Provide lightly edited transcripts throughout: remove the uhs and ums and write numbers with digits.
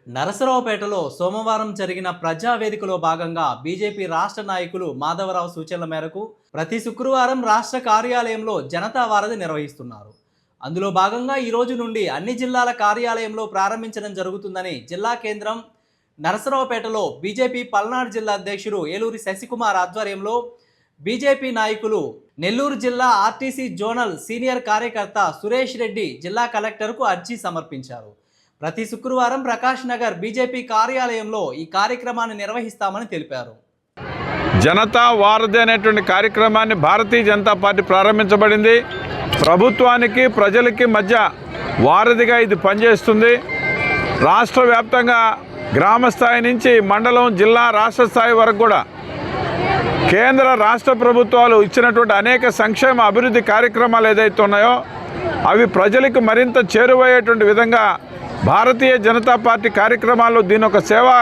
నరసరావుపేటలో సోమవారం జరిగిన ప్రజావేదికలో భాగంగా బీజేపీ రాష్ట్ర నాయకులు మాధవరావు సూచనల మేరకు ప్రతి శుక్రవారం రాష్ట్ర కార్యాలయంలో జనతా వారధి నిర్వహిస్తున్నారు. అందులో భాగంగా ఈ రోజు నుండి అన్ని జిల్లాల కార్యాలయంలో ప్రారంభించడం జరుగుతుందని జిల్లా కేంద్రం నరసరావుపేటలో బీజేపీ పల్నాడు జిల్లా అధ్యక్షుడు ఏలూరి శశికుమార్ ఆధ్వర్యంలో బీజేపీ నాయకులు నెల్లూరు జిల్లా ఆర్టీసీ జోనల్ సీనియర్ కార్యకర్త సురేష్ రెడ్డి జిల్లా కలెక్టర్కు అర్జీ సమర్పించారు. ప్రతి శుక్రవారం ప్రకాష్ నగర్ బీజేపీ కార్యాలయంలో ఈ కార్యక్రమాన్ని నిర్వహిస్తామని తెలిపారు. జనతా వారధి అనేటువంటి కార్యక్రమాన్ని భారతీయ జనతా పార్టీ ప్రారంభించబడింది. ప్రభుత్వానికి ప్రజలకి మధ్య వారధిగా ఇది పనిచేస్తుంది. రాష్ట్ర వ్యాప్తంగా గ్రామ స్థాయి నుంచి మండలం, జిల్లా, రాష్ట్ర స్థాయి వరకు కూడా కేంద్ర రాష్ట్ర ప్రభుత్వాలు ఇచ్చినటువంటి అనేక సంక్షేమ అభివృద్ధి కార్యక్రమాలు ఏదైతే ఉన్నాయో అవి ప్రజలకు మరింత చేరువయ్యేటువంటి విధంగా భారతీయ జనతా పార్టీ కార్యక్రమాలు దీని ఒక సేవా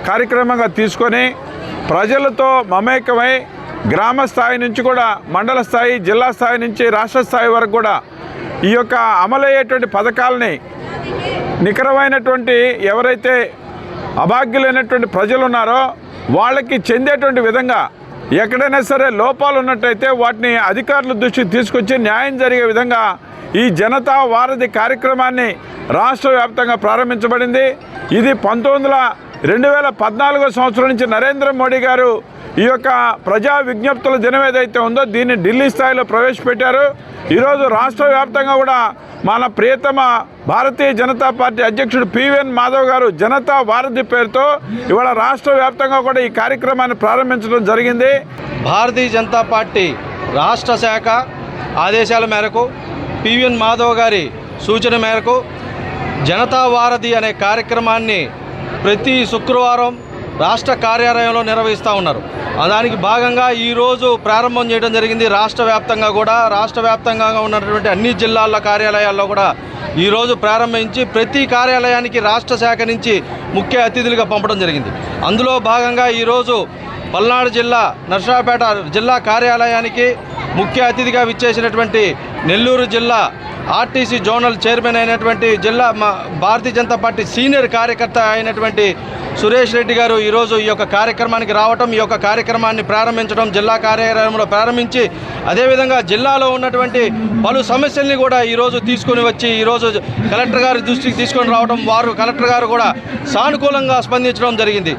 కార్యక్రమంగా తీసుకొని ప్రజలతో మమేకమై గ్రామ స్థాయి నుంచి కూడా మండల స్థాయి, జిల్లా స్థాయి నుంచి రాష్ట్ర స్థాయి వరకు కూడా ఈ యొక్క అమలయ్యేటువంటి పథకాలని నికరమైనటువంటి ఎవరైతే అభాగ్యులైనటువంటి ప్రజలు ఉన్నారో వాళ్ళకి చెందేటువంటి విధంగా ఎక్కడైనా సరే లోపాలు ఉన్నట్టయితే వాటిని అధికారుల దృష్టికి తీసుకొచ్చి న్యాయం జరిగే విధంగా ఈ జనతా వారధి కార్యక్రమాన్ని రాష్ట్ర వ్యాప్తంగా ప్రారంభించబడింది. ఇది 2014 సంవత్సరం నుంచి నరేంద్ర మోడీ గారు ఈ యొక్క ప్రజా విజ్ఞప్తుల దినం ఏదైతే ఉందో దీన్ని ఢిల్లీ స్థాయిలో ప్రవేశపెట్టారు. ఈరోజు రాష్ట్ర వ్యాప్తంగా కూడా మన ప్రియతమ భారతీయ జనతా పార్టీ అధ్యక్షుడు పివిఎన్ మాధవ్ గారు జనతా వారధి పేరుతో ఇవాళ రాష్ట్ర వ్యాప్తంగా కూడా ఈ కార్యక్రమాన్ని ప్రారంభించడం జరిగింది. భారతీయ జనతా పార్టీ రాష్ట్ర శాఖ ఆదేశాల మేరకు పివిఎన్ మాధవ్ గారి సూచన మేరకు జనతా వారధి అనే కార్యక్రమాన్ని ప్రతి శుక్రవారం రాష్ట్ర కార్యాలయంలో నిర్వహిస్తూ ఉన్నారు. దానికి భాగంగా ఈరోజు ప్రారంభం చేయడం జరిగింది. రాష్ట్ర వ్యాప్తంగా ఉన్నటువంటి అన్ని జిల్లాల కార్యాలయాల్లో కూడా ఈరోజు ప్రారంభించి ప్రతి కార్యాలయానికి రాష్ట్ర శాఖ నుంచి ముఖ్య అతిథులుగా పంపడం జరిగింది. అందులో భాగంగా ఈరోజు పల్నాడు జిల్లా నరసరావుపేట జిల్లా కార్యాలయానికి ముఖ్య అతిథిగా విచ్చేసినటువంటి నెల్లూరు జిల్లా ఆర్టీసీ జోనల్ చైర్మన్ అయినటువంటి జిల్లా భారతీయ జనతా పార్టీ సీనియర్ కార్యకర్త అయినటువంటి సురేష్ రెడ్డి గారు ఈరోజు ఈ యొక్క కార్యక్రమానికి రావటం, ఈ యొక్క కార్యక్రమాన్ని ప్రారంభించడం, జిల్లా కార్యాలయంలో ప్రారంభించి అదేవిధంగా జిల్లాలో ఉన్నటువంటి పలు సమస్యల్ని కూడా ఈరోజు తీసుకొని వచ్చి ఈరోజు కలెక్టర్ గారి దృష్టికి తీసుకొని రావడం, వారు కలెక్టర్ గారు కూడా సానుకూలంగా స్పందించడం జరిగింది.